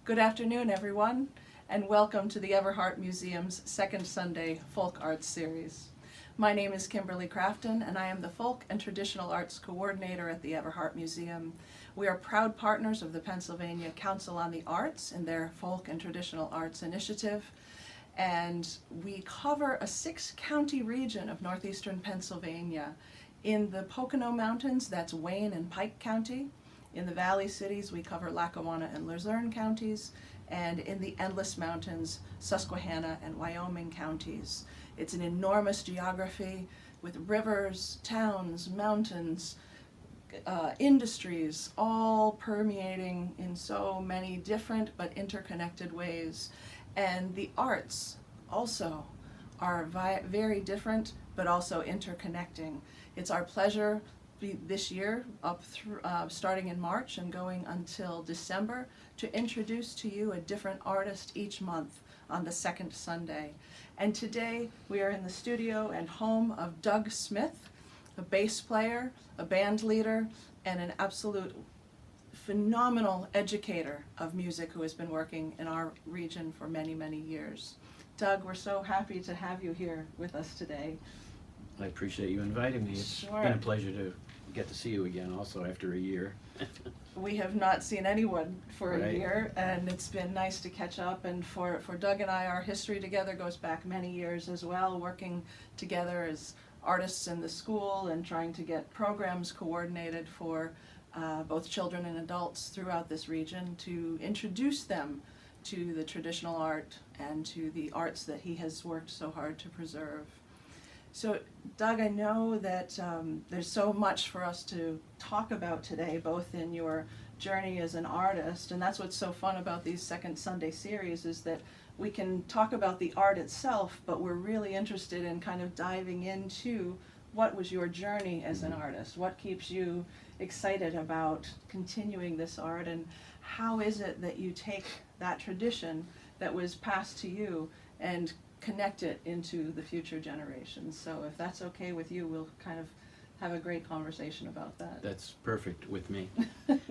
Good afternoon, everyone, and welcome to the Everhart Museum's Second Sunday Folk Arts Series. My name is Kimberly Crafton, and I am the Folk and Traditional Arts Coordinator at the Everhart Museum. We are proud partners of the Pennsylvania Council on the Arts in their Folk and Traditional Arts Initiative, and we cover a 6-county region of northeastern Pennsylvania. In the Pocono Mountains, that's Wayne and Pike County. In the Valley Cities, we cover Lackawanna and Luzerne counties, and in the Endless Mountains, Susquehanna and Wyoming counties. It's an enormous geography with rivers, towns, mountains, industries, all permeating in so many different but interconnected ways. And the arts also are very different but also interconnecting. It's our pleasure this year, starting in March and going until December, to introduce to you a different artist each month on the second Sunday. And today we are in the studio and home of Doug Smith, a bass player, a band leader, and an absolute phenomenal educator of music who has been working in our region for many, many years. Doug, we're so happy to have you here with us today. I appreciate you inviting me. It's been a pleasure to get to see you again also after a year. We have not seen anyone for a year, and it's been nice to catch up. And for Doug and I, our history together goes back many years as well, working together as artists in the school and trying to get programs coordinated for both children and adults throughout this region to introduce them to the traditional art and to the arts that he has worked so hard to preserve. So, Doug, I know that there's so much for us to talk about today, both in your journey as an artist, and that's what's so fun about these Second Sunday series, is that we can talk about the art itself, but we're really interested in kind of diving into what was your journey as an artist, what keeps you excited about continuing this art, and how is it that you take that tradition that was passed to you and connect it into the future generations. So if that's okay with you, we'll kind of have a great conversation about that. That's perfect with me.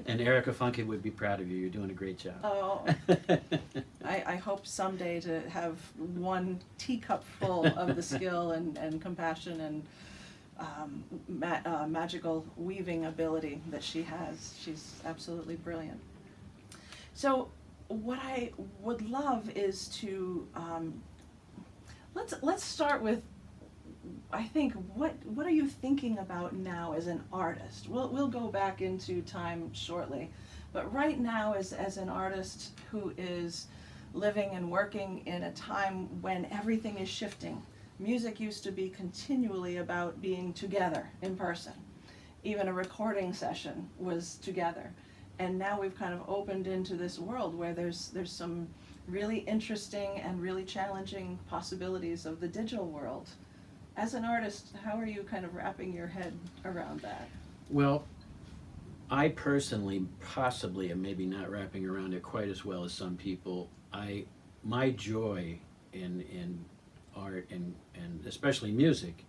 And Erica Funkett would be proud of you. You're doing a great job. Oh, I hope someday to have one teacup full of the skill and compassion and magical weaving ability that she has. She's absolutely brilliant. So what I would love is to let's start with, I think, what are you thinking about now as an artist? We'll go back into time shortly, but right now as an artist who is living and working in a time when everything is shifting. Music used to be continually about being together in person. Even a recording session was together. And now we've kind of opened into this world where there's some really interesting and really challenging possibilities of the digital world. As an artist, how are you kind of wrapping your head around that? Well, I personally possibly am maybe not wrapping around it quite as well as some people. My joy in art and especially music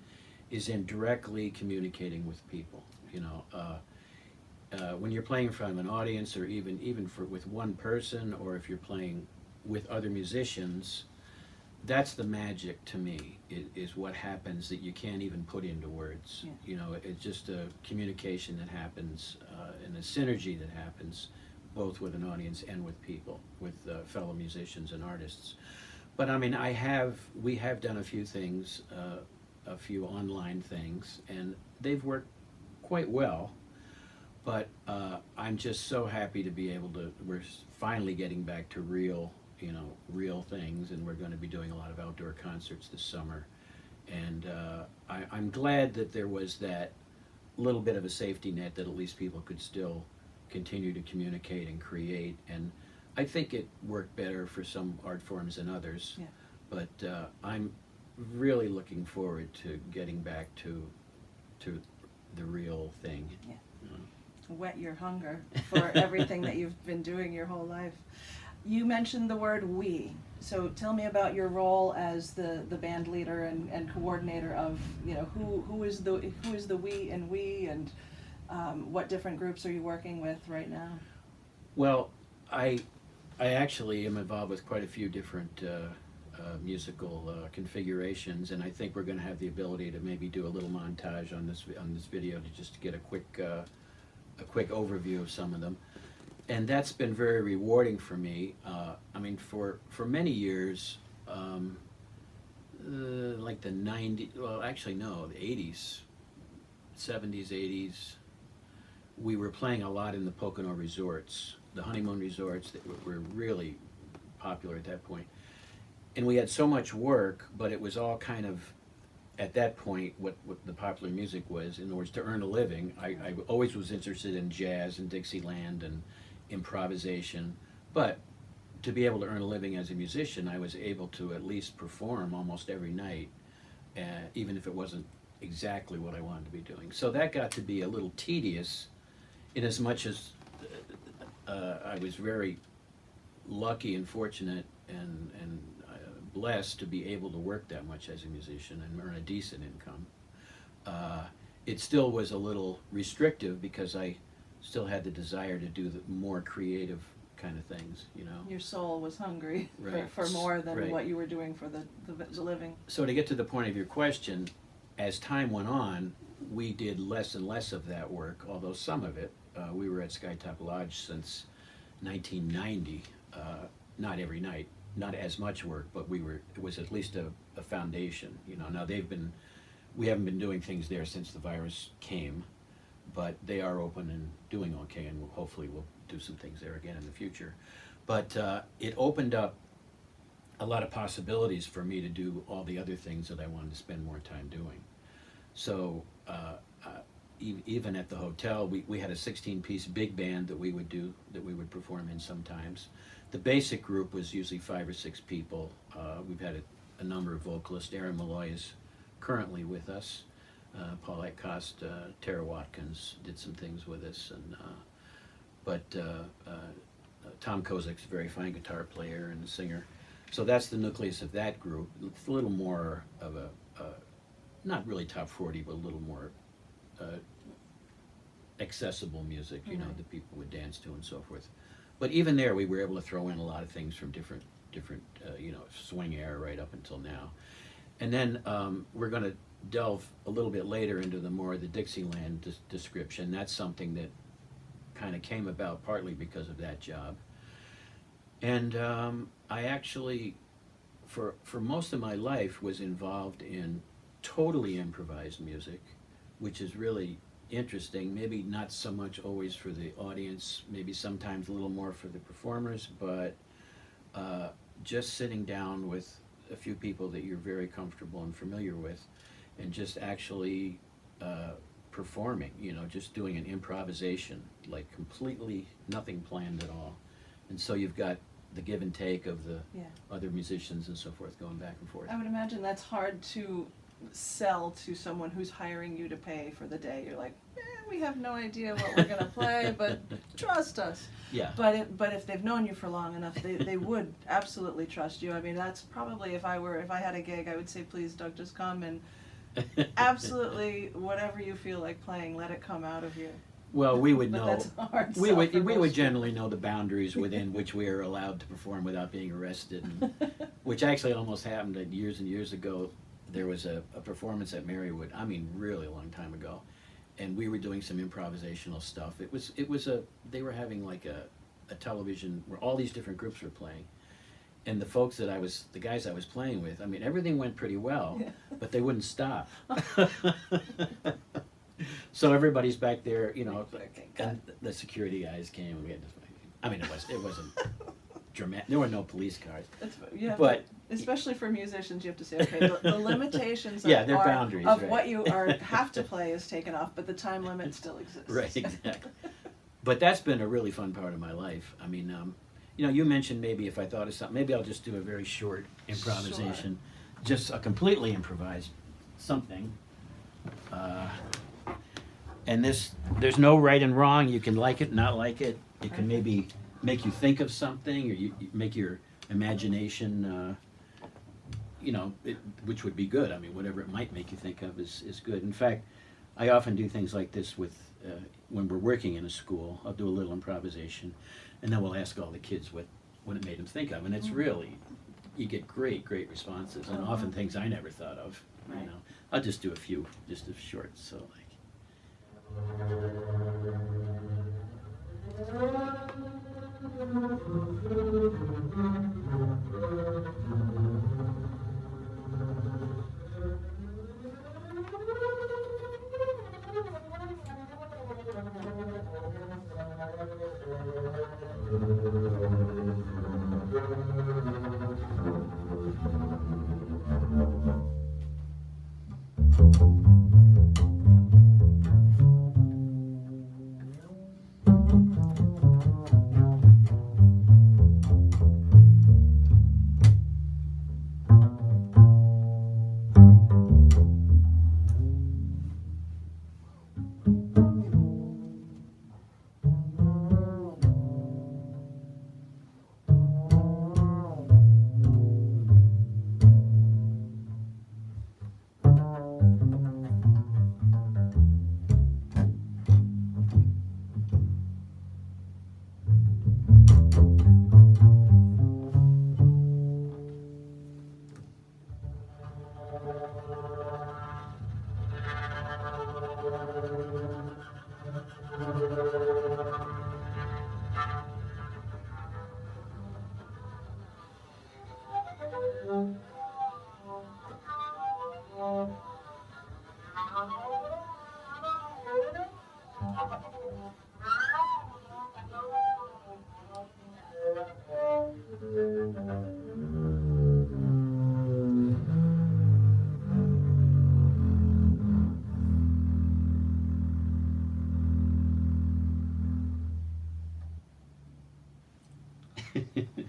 is in directly communicating with people. You know, when you're playing in front of an audience, or even with one person, or if you're playing with other musicians, that's the magic to me, is what happens that you can't even put into words. Yeah. You know, it's just a communication that happens and a synergy that happens both with an audience and with people, with fellow musicians and artists. But I mean, we have done a few things, a few online things, and they've worked quite well. But I'm just so happy to be able to, we're finally getting back to real things, and we're going to be doing a lot of outdoor concerts this summer. And I'm glad that there was that little bit of a safety net, that at least people could still continue to communicate and create. And I think it worked better for some art forms than others. Yeah. But I'm really looking forward to getting back to the real thing. Yeah. Whet your hunger for everything that you've been doing your whole life. You mentioned the word "we," so tell me about your role as the band leader and coordinator of, you know, who is the we and what different groups are you working with right now? Well, I actually am involved with quite a few different musical configurations, and I think we're going to have the ability to maybe do a little montage on this video to just get a quick overview of some of them. And that's been very rewarding for me. I mean, for many years, like the 90s, well, actually no, the 80s, 70s, 80s, we were playing a lot in the Pocono resorts, the honeymoon resorts that were really popular at that point. And we had so much work, but it was all kind of, at that point, what the popular music was. In other words, to earn a living, I always was interested in jazz and Dixieland and improvisation, but to be able to earn a living as a musician, I was able to at least perform almost every night, even if it wasn't exactly what I wanted to be doing. So that got to be a little tedious, in as much as I was very lucky and fortunate and blessed to be able to work that much as a musician and earn a decent income. It still was a little restrictive because I still had the desire to do the more creative kind of things, you know. Your soul was hungry Right. for more than Right. what you were doing for the living. So to get to the point of your question, as time went on, we did less and less of that work, although some of it. We were at Skytop Lodge since 1990, not every night, not as much work, but it was at least a foundation, you know. Now we haven't been doing things there since the virus came, but they are open and doing okay, and hopefully we'll do some things there again in the future. But it opened up a lot of possibilities for me to do all the other things that I wanted to spend more time doing. So even at the hotel, we had a 16-piece big band that we would perform in sometimes. The basic group was usually 5 or 6 people. We've had a number of vocalists. Aaron Malloy is currently with us. Paulette Cost, Tara Watkins did some things with us, and but Tom Kozak's a very fine guitar player and singer. So that's the nucleus of that group. It's a little more of a not really top 40, but a little more accessible music, you know, that people would dance to and so forth. But even there, we were able to throw in a lot of things from different you know, swing era right up until now. And then we're going to delve a little bit later into the Dixieland description. That's something that kind of came about partly because of that job. And I actually, for most of my life, was involved in totally improvised music, which is really interesting. Maybe not so much always for the audience, maybe sometimes a little more for the performers, but just sitting down with a few people that you're very comfortable and familiar with, and just actually performing, you know, just doing an improvisation, like completely nothing planned at all. And so you've got the give and take of the other musicians and so forth going back and forth. I would imagine that's hard to sell to someone who's hiring you to pay for the day. You're like, we have no idea what we're gonna play, but trust us. Yeah. But if they've known you for long enough, they would absolutely trust you. I mean, that's probably, if I had a gig, I would say, please, Doug, just come and absolutely whatever you feel like playing, let it come out of you. Well, we would But know. that's a hard We sell would for we most would generally know the boundaries within which we are allowed to perform without being arrested, and, which actually almost happened years and years ago. There was a performance at Marywood. I mean, really a long time ago, and we were doing some improvisational stuff. They were having like a television where all these different groups were playing, and the guys I was playing with. I mean, everything went pretty well, but they wouldn't stop. So everybody's back there, you know, and the security guys came. And we had to, I mean, it wasn't dramatic. There were no police cars. But especially for musicians, you have to say, okay, the limitations their boundaries, of right. what you have to play is taken off, but the time limit still exists. Right, exactly. But that's been a really fun part of my life. I mean, you know, you mentioned maybe if I thought of something, maybe I'll just do a very short improvisation, just a completely improvised something. And there's no right and wrong. You can like it, not like it. It can maybe make you think of something, or you make your imagination, which would be good. I mean, whatever it might make you think of is good. In fact, I often do things like this with when we're working in a school. I'll do a little improvisation, and then we'll ask all the kids what it made them think of, and it's really, you get great responses, and often things I never thought of. Right. I'll just do a few, just a short. So like.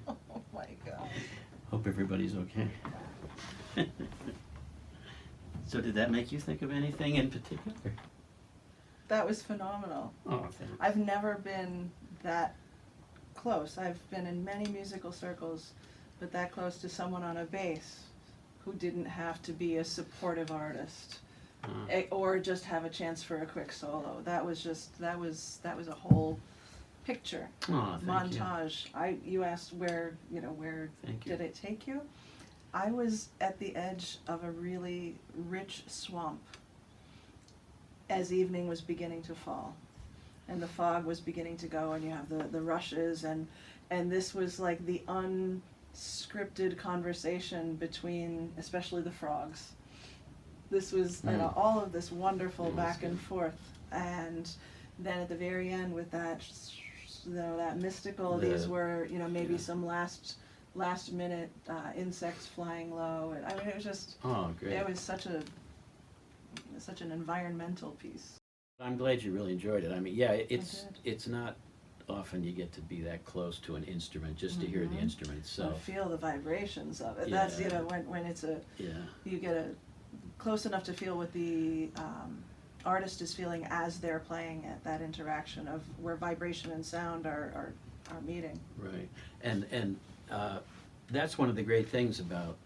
Oh my God. Hope everybody's okay. So did that make you think of anything in particular? That was phenomenal. Oh, thanks. I've never been that close. I've been in many musical circles, but that close to someone on a bass who didn't have to be a supportive artist or just have a chance for a quick solo. That was a whole picture, Oh, thank you. montage. You asked where Thank you. did it take you? I was at the edge of a really rich swamp as evening was beginning to fall, and the fog was beginning to go, and you have the rushes, and this was like the unscripted conversation between especially the frogs. This was all of this wonderful back and forth, and then at the very end with that that mystical, these were maybe some last minute insects flying low, and I mean it was just great. it was such an environmental piece. I'm glad you really enjoyed it. I mean, yeah, it's not often you get to be that close to an instrument just to hear the instrument itself. Feel the vibrations of it. Yeah. That's when it's you get close enough to feel what the artist is feeling as they're playing it. That interaction of where vibration and sound are meeting. Right, and that's one of the great things about,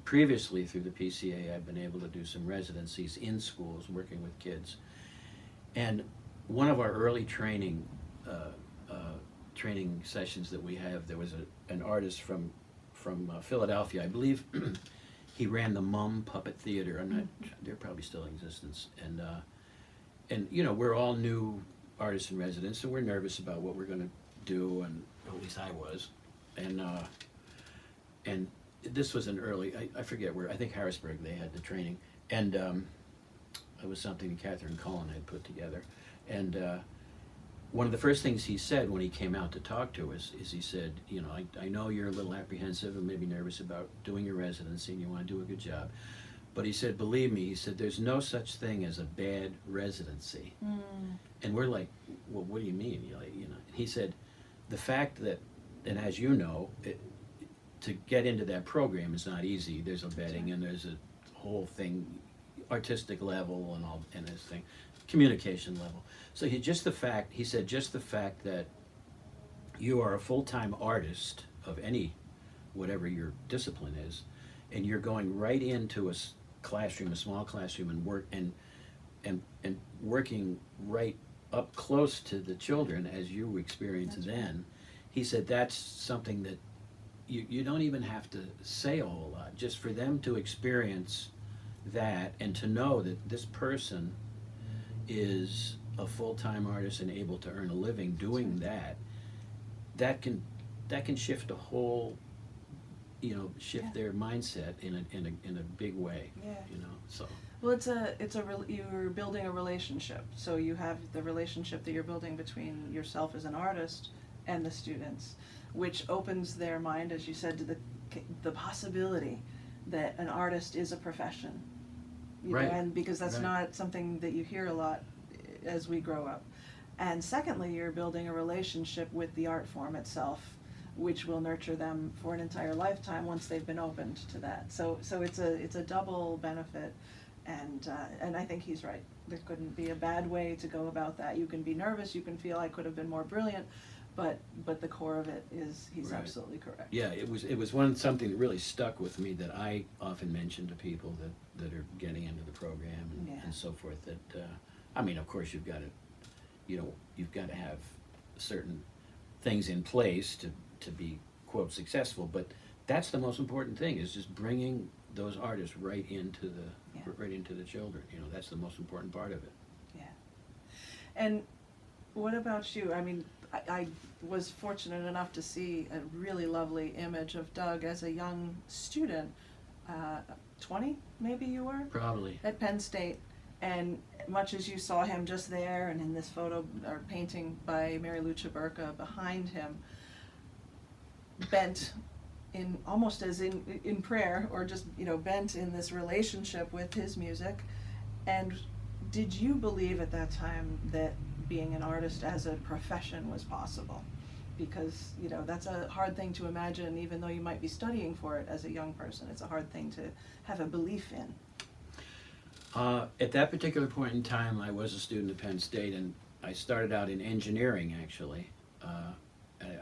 previously through the PCA, I've been able to do some residencies in schools working with kids. And one of our early training sessions that we have, there was an artist from Philadelphia, I believe. He ran the Mum Puppet Theater. I'm not sure, they're probably still in existence. And we're all new artists in residence, and we're nervous about what we're going to do, and at least I was. And this was an early, I forget where, I think Harrisburg they had the training, and it was something Catherine Cullen had put together. And one of the first things he said when he came out to talk to us is he said, I know you're a little apprehensive and maybe nervous about doing your residency and you want to do a good job. But he said, believe me, he said, there's no such thing as a bad residency. And we're like, well, what do you mean? He said, the fact that, and as you know, to get into that program is not easy. There's a vetting and there's a whole thing, artistic level and all, and this thing, communication level. So he said, just the fact that you are a full-time artist of any, whatever your discipline is, and you're going right into a classroom, a small classroom, and and working right up close to the children as you experienced That's then. He said that's something that you don't even have to say a whole lot, just for them to experience that and to know that this person is a full-time artist and able to earn a living doing that, that can shift a whole, shift Yeah. their mindset in a big way. Yeah. So Well, you're building a relationship. So you have the relationship that you're building between yourself as an artist and the students, which opens their mind, as you said, to the possibility that an artist is a profession. Right. And because that's Right. not something that you hear a lot as we grow up. And secondly, you're building a relationship with the art form itself, which will nurture them for an entire lifetime once they've been opened to that. So it's a double benefit, and I think he's right. There couldn't be a bad way to go about that. You can be nervous, you can feel I could have been more brilliant, but the core of it is he's Right. absolutely correct. yeah, it was something that really stuck with me that I often mention to people that are getting into the program Yeah. and so forth. That of course you've got to have certain things in place to be quote successful, but that's the most important thing, is just bringing those artists right into the children. That's the most important part of it. Yeah. And what about you? I mean, I was fortunate enough to see a really lovely image of Doug as a young student, 20 maybe you were, Probably. at Penn State. And much as you saw him just there, and in this photo or painting by Mary Lou Chaburka behind him, bent in almost as in prayer, or just bent in this relationship with his music. And did you believe at that time that being an artist as a profession was possible? Because that's a hard thing to imagine, even though you might be studying for it as a young person. It's a hard thing to have a belief in. At that particular point in time, I was a student at Penn State, and I started out in engineering, actually.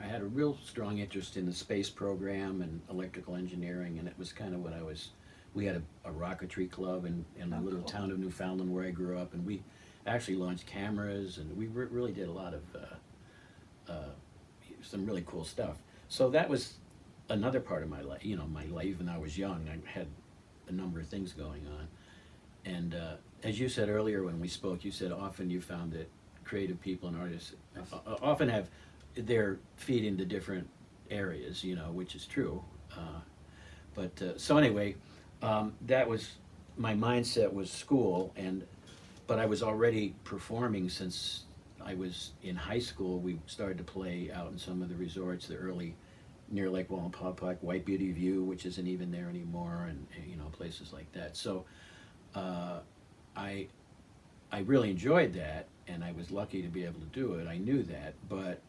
I had a real strong interest in the space program and electrical engineering, and it was kind of what we had a rocketry club in the Oh, little cool. town of Newfoundland where I grew up, and we actually launched cameras, and we really did a lot of some really cool stuff. So that was another part of my life, even though I was young, I had a number of things going on. And as you said earlier when we spoke, you said often you found that creative people and artists often have their feet into different areas, which is true. So anyway, that was, my mindset was school, but I was already performing since I was in high school. We started to play out in some of the resorts, the early, near Lake Wallenpaupack, White Beauty View, which isn't even there anymore, and places like that. So I really enjoyed that, and I was lucky to be able to do it. I knew that, but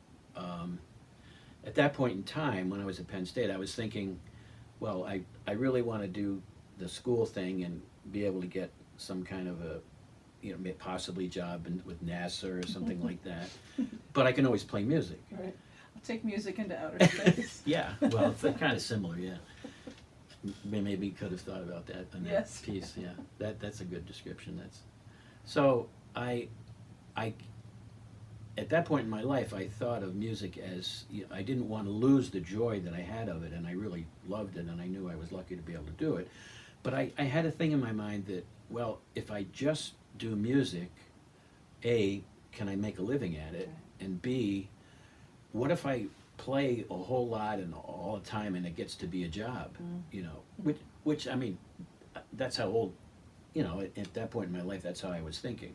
at that point in time, when I was at Penn State, I was thinking, well, I really want to do the school thing and be able to get some kind of a, possibly job with NASA or something like that. But I can always play music. Right. I'll take music into outer space. Yeah, well, it's kind of similar, yeah. Maybe could have thought about that in that Yes. piece, yeah. That's a good description. So I at that point in my life, I thought of music as, I didn't want to lose the joy that I had of it, and I really loved it, and I knew I was lucky to be able to do it. But I had a thing in my mind that, well, if I just do music, A, can I make a living at it? And B, what if I play a whole lot and all the time and it gets to be a job? Which that's how old, at that point in my life, that's how I was thinking,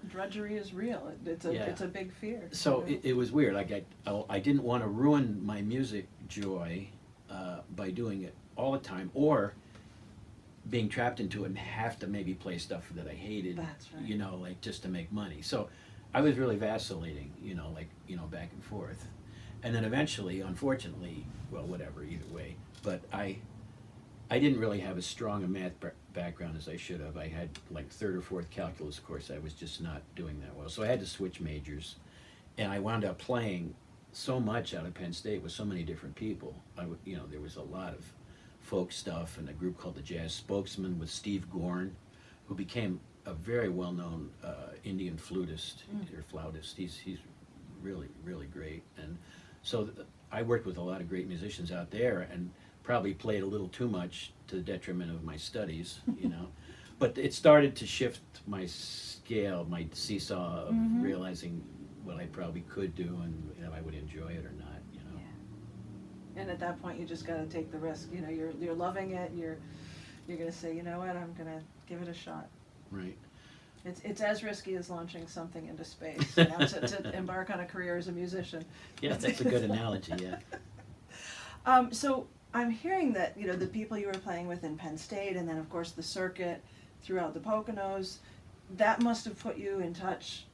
Drudgery is real. It's a big fear. So it was weird. Like I didn't want to ruin my music joy by doing it all the time, or being trapped into it and have to maybe play stuff that I hated. That's right. Like just to make money. So I was really vacillating, back and forth. And then eventually, unfortunately, well, whatever, either way. But I didn't really have as strong a math background as I should have. I had like third or fourth calculus course. I was just not doing that well. So I had to switch majors. And I wound up playing so much out of Penn State with so many different people. You know, there was a lot of folk stuff and a group called the Jazz Spokesmen with Steve Gorn, who became a very well-known Indian flutist or flautist. He's really, really great. And so I worked with a lot of great musicians out there, and probably played a little too much to the detriment of my studies, you know. But it started to shift my scale, my seesaw of realizing what I probably could do and if I would enjoy it or not, you know. Yeah. And at that point, you just got to take the risk. You know, you're loving it. You're going to say, you know what, I'm going to give it a shot. Right. It's as risky as launching something into space, you know, to embark on a career as a musician. Yeah, that's a good analogy, yeah. So I'm hearing that, you know, the people you were playing with in Penn State, and then of course the circuit throughout the Poconos, that must have put you in touch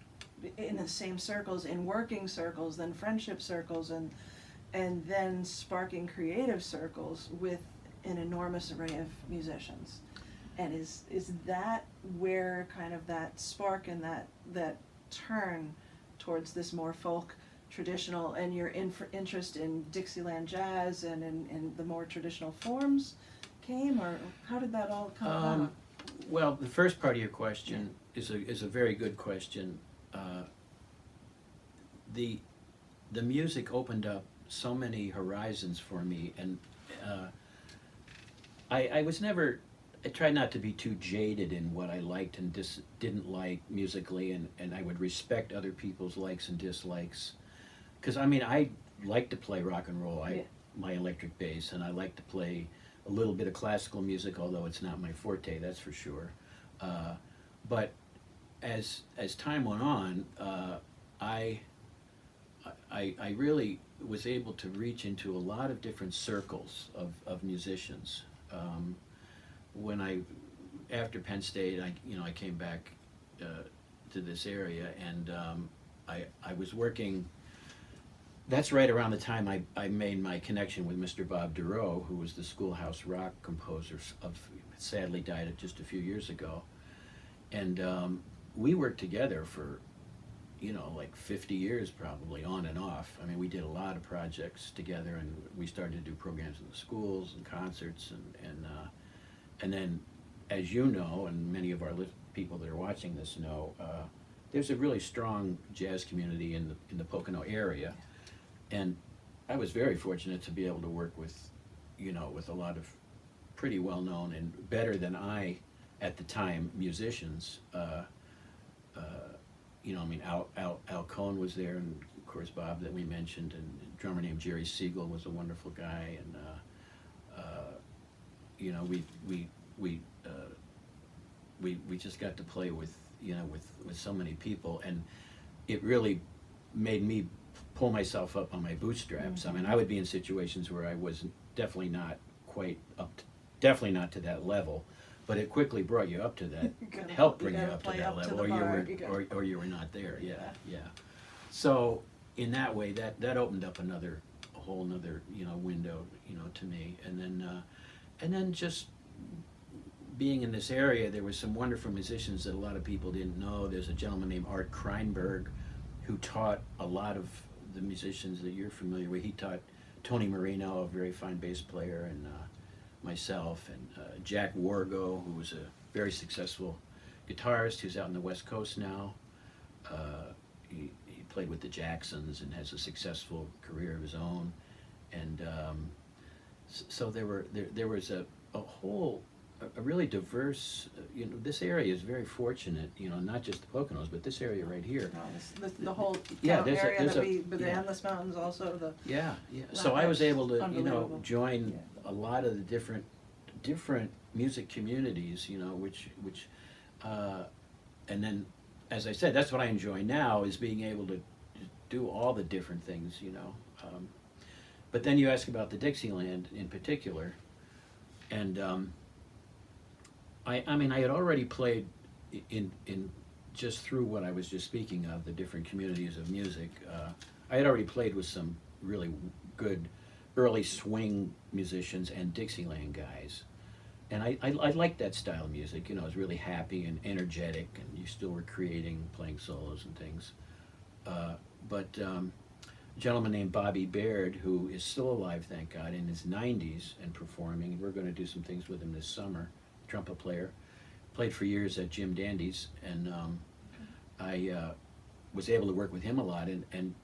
in the same circles, in working circles, then friendship circles, and then sparking creative circles with an enormous array of musicians. And is that where kind of that spark and that turn towards this more folk traditional, and your interest in Dixieland jazz and in the more traditional forms came, or how did that all come about? Well, the first part of your question is a very good question. The music opened up so many horizons for me, and I was never. I tried not to be too jaded in what I liked and didn't like musically, and I would respect other people's likes and dislikes. Because I mean, I like to play rock and roll, my electric bass, and I like to play a little bit of classical music, although it's not my forte, that's for sure. But as time went on, I really was able to reach into a lot of different circles of musicians. After Penn State, I came back to this area, and I was working. That's right around the time I made my connection with Mr. Bob Duro, who was the Schoolhouse Rock composer sadly died just a few years ago, and we worked together for, like 50 years probably, on and off. I mean, we did a lot of projects together, and we started to do programs in the schools and concerts, and then, as you know, and many of our people that are watching this know, there's a really strong jazz community in the Pocono area, and I was very fortunate to be able to work with a lot of pretty well-known and better than I, at the time, musicians. Al Cohn was there, and of course Bob that we mentioned, and a drummer named Jerry Siegel was a wonderful guy, and we just got to play with so many people, and it really made me pull myself up on my bootstraps. Mm-hmm. I mean, I would be in situations where I was definitely not definitely not to that level, but it quickly brought you up to that. It helped bring you up to that level, or you were not there. Yeah. So in that way, that opened up a whole another window to me, and then just being in this area, there were some wonderful musicians that a lot of people didn't know. There's a gentleman named Art Kreinberg who taught a lot of the musicians that you're familiar with. He taught Tony Marino, a very fine bass player, and myself, and Jack Wargo, who was a very successful guitarist who's out on the West Coast now. He played with the Jacksons and has a successful career of his own. And so there was a whole, a really diverse, this area is very fortunate, not just the Poconos, but this area right here. No, the whole Yeah, area there's but the Endless Mountains also, Yeah. So I was able to, unbelievable. join a lot of the different music communities, which and then, as I said, that's what I enjoy now, is being able to do all the different things, But then you ask about the Dixieland in particular, and I had already played in just through what I was just speaking of, the different communities of music. I had already played with some really good early swing musicians and Dixieland guys, and I liked that style of music. It was really happy and energetic, and you still were creating, playing solos and things. But gentleman named Bobby Baird, who is still alive, thank God, in his 90s and performing. We're going to do some things with him this summer. Trumpet player, played for years at Jim Dandy's, and I was able to work with him a lot. And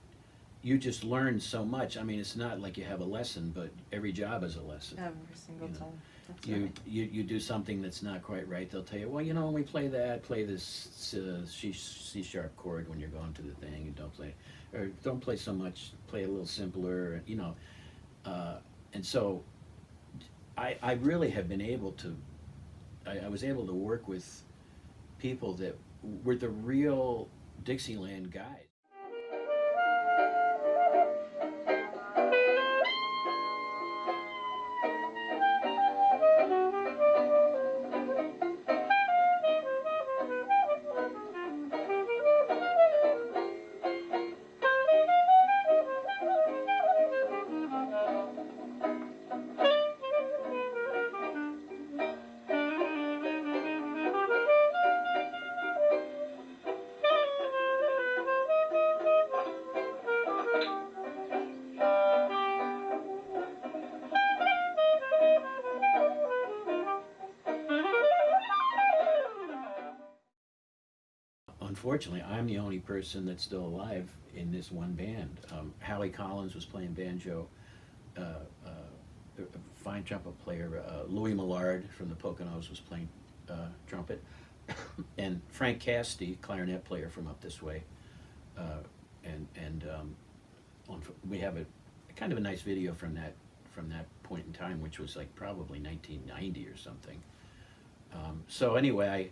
you just learn so much. I mean, it's not like you have a lesson, but every job is a lesson. Every single You know, time. That's You, right. you do something that's not quite right, they'll tell you, well, you know, when we play that, play this C sharp chord when you're going to the thing, and don't play, or don't play so much, play a little simpler, you know. And so I really have been able to, I was able to work with people that were the real Dixieland guys. Unfortunately, I'm the only person that's still alive in this one band. Hallie Collins was playing banjo, a fine trumpet player. Louis Millard from the Poconos was playing trumpet, and Frank Casti, clarinet player from up this way. We have a kind of a nice video from that point in time, which was like probably 1990 or something. So anyway,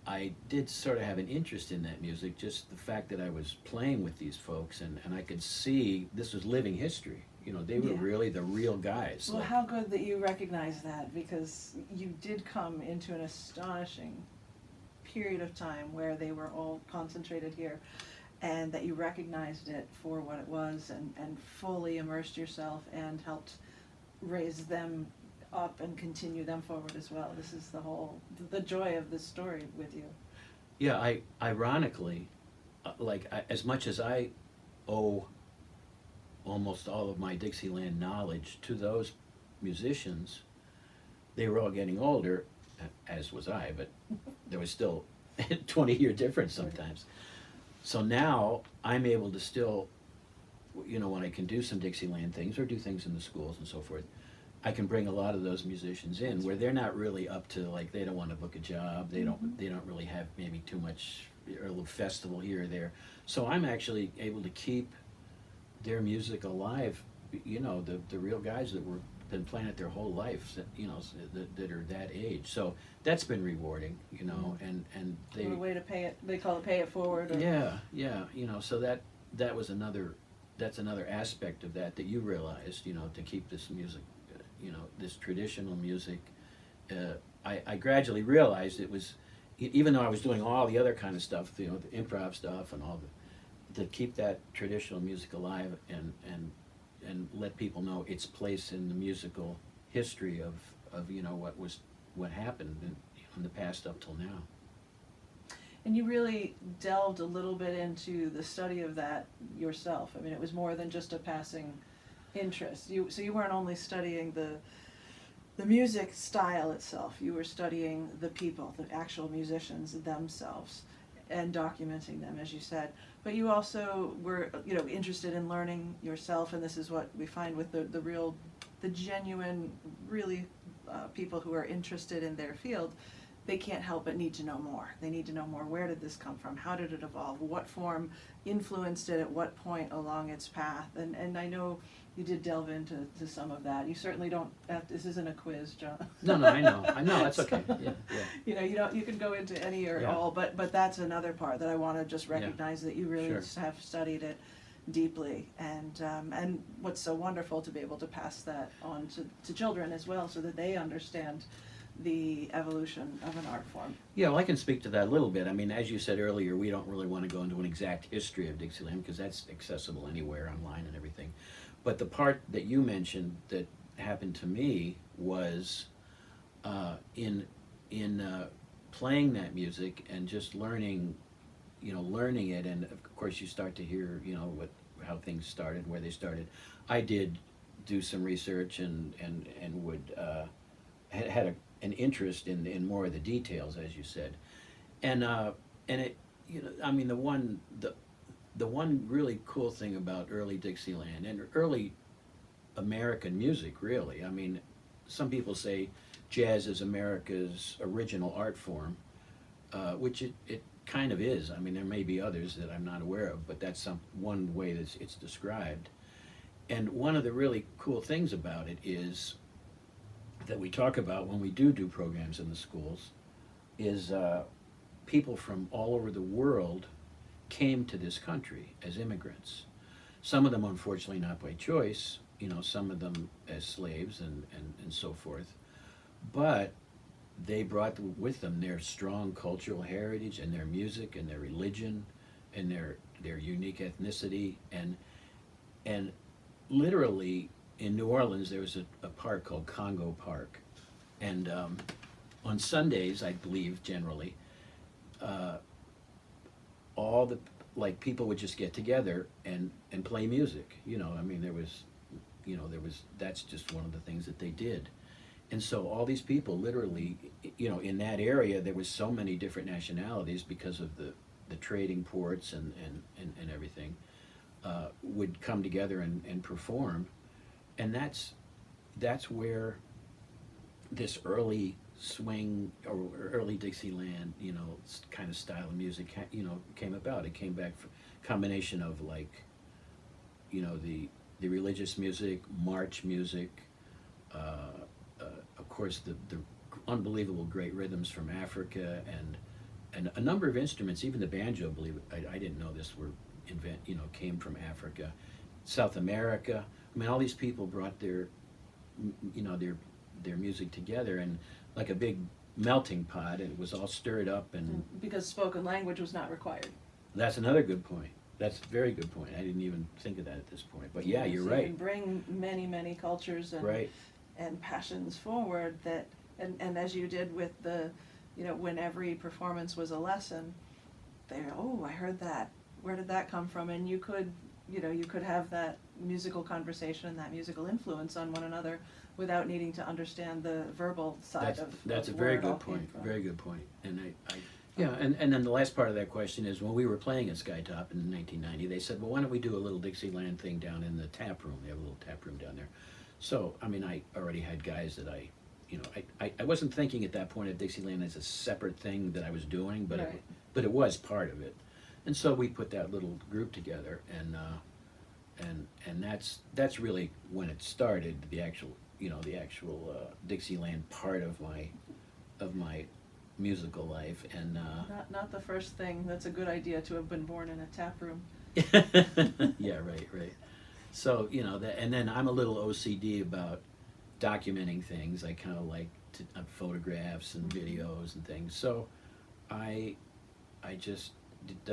I did sort of have an interest in that music, just the fact that I was playing with these folks, and I could see this was living history. You know, they were Yeah. really the real guys. Well, like- how good that you recognize that, because you did come into an astonishing period of time where they were all concentrated here, and that you recognized it for what it was, and fully immersed yourself and helped raise them up and continue them forward as well. This is the joy of this story with you. Yeah, ironically, as much as I owe almost all of my Dixieland knowledge to those musicians, they were all getting older, as was I, but there was still a 20-year difference sometimes. So now I'm able to still, you know, when I can do some Dixieland things or do things in the schools and so forth, I can bring a lot of those musicians in where they're not really up to, like, they don't want to book a job, they don't really have maybe too much, or a little festival here or there. So I'm actually able to keep their music alive, you know, the real guys that were been playing it their whole life, you know, that are that age. So that's been rewarding, you know, and they, What a way to pay it, they call it pay it forward. Or, yeah, you know, so that was that's another aspect of that you realized, you know, to keep this music, you know, this traditional music. I gradually realized it was, even though I was doing all the other kind of stuff, you know, the improv stuff and all to keep that traditional music alive and let people know its place in the musical history of you know, what happened in the past up till now. And you really delved a little bit into the study of that yourself. I mean, it was more than just a passing interest. So you weren't only studying the music style itself, you were studying the people, the actual musicians themselves, and documenting them, as you said. But you also were, you know, interested in learning yourself, and this is what we find with the genuine, really people who are interested in their field. They can't help but need to know more. They need to know more. Where did this come from? How did it evolve? What form influenced it at what point along its path? And I know you did delve into some of that. You certainly don't this isn't a quiz, John. No, I know, that's okay. Yeah. You know, you can go into any or Yeah. all, but that's another part that I want to just recognize, that you really Sure. have studied it deeply, and what's so wonderful to be able to pass that on to children as well, so that they understand the evolution of an art form. Yeah, well, I can speak to that a little bit. I mean, as you said earlier, we don't really want to go into an exact history of Dixieland because that's accessible anywhere online and everything. But the part that you mentioned that happened to me was in playing that music and just learning it, and of course you start to hear, you know, how things started, where they started. I did do some research and would had an interest in more of the details, as you said, and it, you know, I mean, the one really cool thing about early Dixieland and early American music, really, I mean, some people say jazz is America's original art form, which it kind of is. I mean, there may be others that I'm not aware of, but that's one way that it's described. And one of the really cool things about it is that we talk about when we do programs in the schools is people from all over the world came to this country as immigrants. Some of them, unfortunately, not by choice, you know, some of them as slaves and so forth. But they brought with them their strong cultural heritage and their music and their religion and their unique ethnicity. And literally in New Orleans, there was a park called Congo Park. And on Sundays, I believe, generally, all the, like, people would just get together and play music. You know, I mean, that's just one of the things that they did. And so all these people literally, you know, in that area, there was so many different nationalities because of the trading ports and everything, would come together and perform. And that's where this early swing or early Dixieland, you know, kind of style of music, you know, came about. It came back from a combination of, like, you know, the religious music, march music, of course the unbelievable great rhythms from Africa, and a number of instruments, even the banjo, believe it, I didn't know this, came from Africa, South America. I mean, all these people brought their music together, and like a big melting pot, and it was all stirred up. And because spoken language was not required. That's another good point. That's a very good point. I didn't even think of that at this point. But yeah, you're so right. You can bring many cultures and passions forward that, and as you did with the, you know, when every performance was a lesson, I heard that. Where did that come from? And you could have that musical conversation and that musical influence on one another without needing to understand the verbal side that's a where very it all good came point. from. Very good point. And and then the last part of that question is, when we were playing at Skytop in 1990, they said, well, why don't we do a little Dixieland thing down in the tap room? They have a little tap room down there. So, I mean, I already had guys that I wasn't thinking at that point of Dixieland as a separate thing that I was doing, but Right. But it was part of it. And so we put that little group together, and that's really when it started, the actual Dixieland part of my musical life. And Not the first thing that's a good idea to have been born in a tap room. yeah, right. So, you know, and then I'm a little OCD about documenting things. I kind of like photographs and videos and things. So I just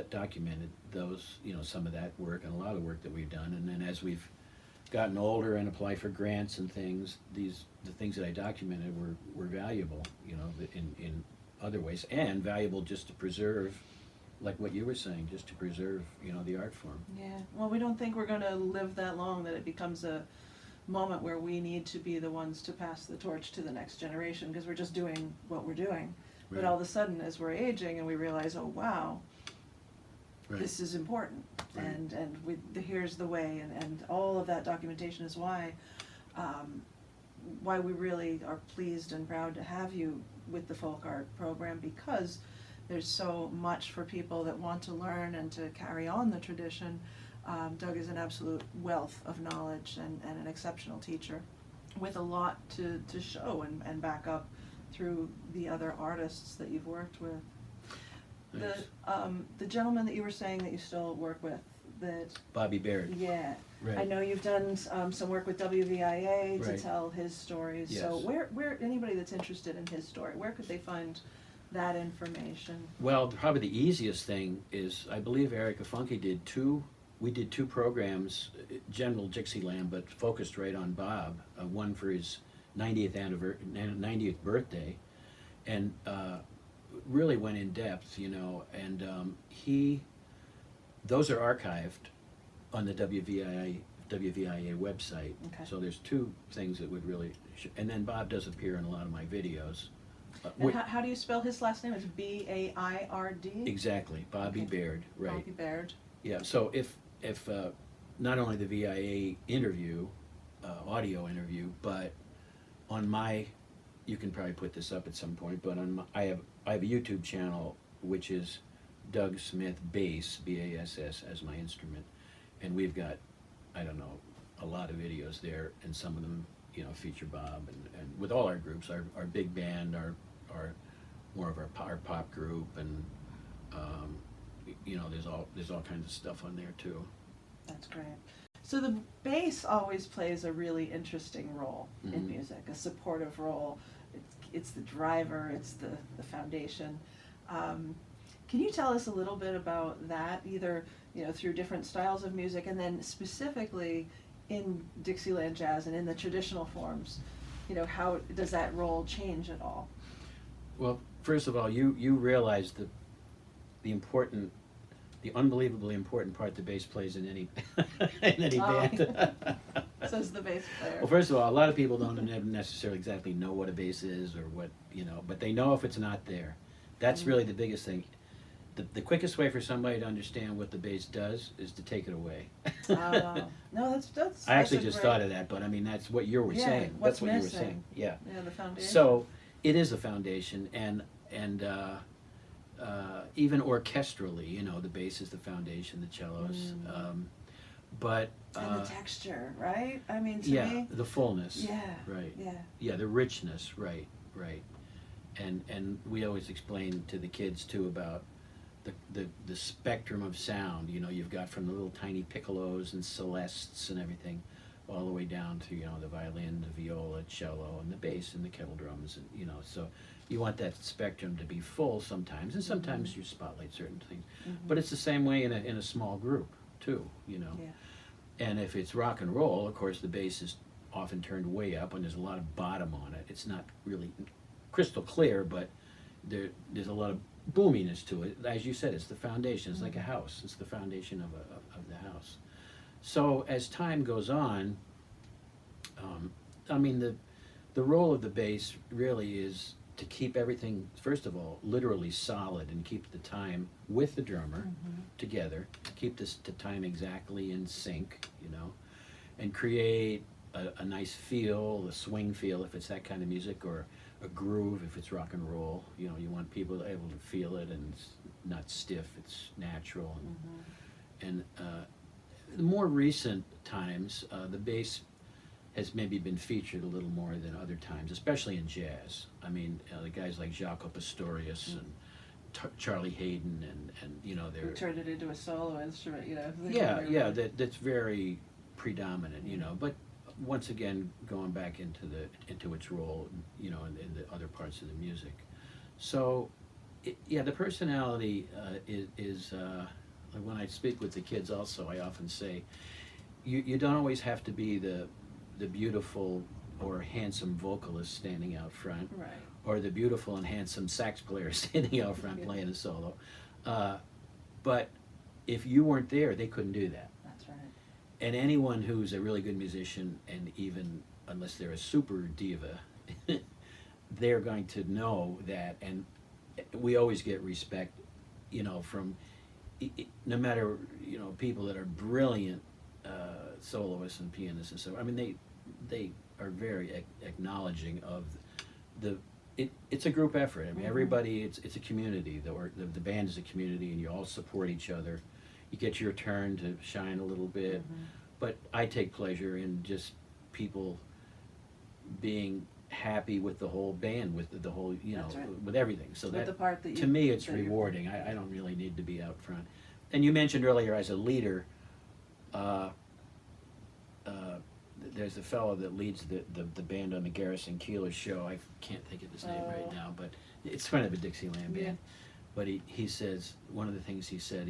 documented those, you know, some of that work and a lot of the work that we've done. And then as we've gotten older and applied for grants and things, the things that I documented were valuable, you know, in other ways, and valuable just to preserve, like what you were saying, just to preserve, you know, the art form. Yeah, well, we don't think we're going to live that long that it becomes a moment where we need to be the ones to pass the torch to the next generation, because we're just doing what we're doing. Right. But all of a sudden, as we're aging and we realize, oh wow, Right. this is important, Right. and here's the way, and all of that documentation is why we really are pleased and proud to have you with the folk art program, because there's so much for people that want to learn and to carry on the tradition. Doug is an absolute wealth of knowledge and an exceptional teacher with a lot to show and back up through the other artists that you've worked with. Thanks. The gentleman that you were saying that you still work with, that Bobby Baird. yeah, Right. I know you've done some work with WVIA to Right. tell his stories. Yes. So where anybody that's interested in his story, where could they find that information? Well, probably the easiest thing is, I believe Erica Funky did two programs, general Dixieland, but focused right on Bob. One for his 90th birthday, and really went in depth, you know. And those are archived, on the WVIA website. Okay. So there's two things that would really, and then Bob does appear in a lot of my videos. And how do you spell his last name? It's B-A-I-R-D? Exactly, Bobby Okay. Baird, right. Bobby Baird. Yeah, so if not only the VIA interview, audio interview, but on my, you can probably put this up at some point, but on my, I have a YouTube channel which is Doug Smith Bass, B-A-S-S, as my instrument, and we've got, I don't know, a lot of videos there, and some of them, you know, feature Bob, and with all our groups, our big band, our more of our pop group, and you know, there's all kinds of stuff on there too. That's great. So the bass always plays a really interesting role in music, a supportive role. It's the driver, it's the foundation. Can you tell us a little bit about that, either, you know, through different styles of music, and then specifically in Dixieland jazz and in the traditional forms, you know, how does that role change at all? Well, first of all, you realize the unbelievably important part the bass plays in any in any band. Says the bass player. Well, first of all, a lot of people don't necessarily exactly know what a bass is or what, you know, but they know if it's not there. That's really the biggest thing. The quickest way for somebody to understand what the bass does is to take it away. No, that's I actually that's a just great- thought of that, but I mean, that's what you were saying. what's That's what you were missing? saying. Yeah. Yeah, the foundation. So it is a foundation, and even orchestrally, you know, the bass is the foundation, the cellos, but and the texture, right? I mean, to yeah, me, the fullness, yeah, right, yeah. yeah, the richness, right, and we always explain to the kids too about the spectrum of sound. You know, you've got from the little tiny piccolos and celestes and everything, all the way down to, you know, the violin, the viola, cello, and the bass and the kettle drums, and, you know, so you want that spectrum to be full sometimes, and sometimes you spotlight certain things. But it's the same way in a small group too, you know. Yeah. And if it's rock and roll, of course, the bass is often turned way up, and there's a lot of bottom on it. It's not really crystal clear, but there's a lot of boominess to it. As you said, it's the foundation. It's like a house. It's the foundation of the house. So as time goes on, I mean, the role of the bass really is to keep everything, first of all, literally solid, and keep the time with the drummer together, keep the time exactly in sync, you know, and create a nice feel, a swing feel if it's that kind of music, or a groove if it's rock and roll. You know, you want people to be able to feel it, and it's not stiff, it's natural. And the more recent times, the bass has maybe been featured a little more than other times, especially in jazz. I mean, the guys like Jaco Pastorius and Charlie Hayden, and you know, We turned it into a solo instrument, you know. yeah, that's very predominant, you know. But once again, going back into its role, you know, in the other parts of the music. So, yeah, the personality is when I speak with the kids also, I often say, you don't always have to be the beautiful or handsome vocalist standing out front, Right. or the beautiful and handsome sax player standing out front playing a solo. But if you weren't there, they couldn't do that. That's right. And anyone who's a really good musician, and even unless they're a super diva, they're going to know that. And we always get respect, you know, from no matter, you know, people that are brilliant soloists and pianists and so. I mean, they are very acknowledging of it's a group effort. I mean, everybody, it's a community. The band is a community, and you all support each other. You get your turn to shine a little bit, but I take pleasure in just people being happy with the whole band, with the whole, you know, That's right. with everything. So With that, the part that to you- me, it's that you're- rewarding. I don't really need to be out front. And you mentioned earlier, as a leader, there's a fellow that leads the band on the Garrison Keillor show. I can't think of his name right now, but it's kind of a Dixieland band. Yeah. But he says, one of the things he said,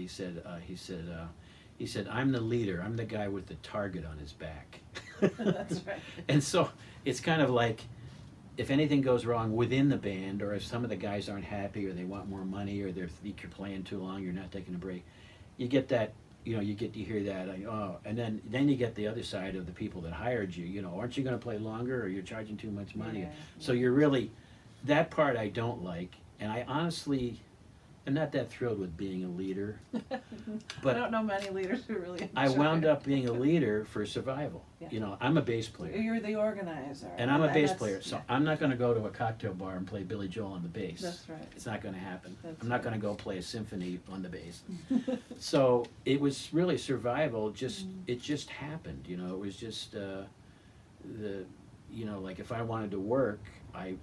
I'm the leader. I'm the guy with the target on his back. That's right. And so it's kind of like, if anything goes wrong within the band, or if some of the guys aren't happy, or they want more money, or they think you're playing too long, you're not taking a break, you get that you know, you get to hear that, like, oh, and then you get the other side of the people that hired you, you know, aren't you gonna play longer, or you're charging too much money? Yeah, So you're really, that part I don't like, and I honestly am not that thrilled with being a leader. But I don't know many leaders who really enjoy I wound it. up being a leader for survival. Yeah. You know, I'm a bass player, You're the organizer. and I'm a bass that's- player, so yeah, I'm not gonna go to a cocktail bar and play Billy Joel on the bass. That's right. It's not gonna happen. That's I'm not right. gonna go play a symphony on the bass. So it was really survival. It just happened. You know, it was just you know, like if I wanted to work, I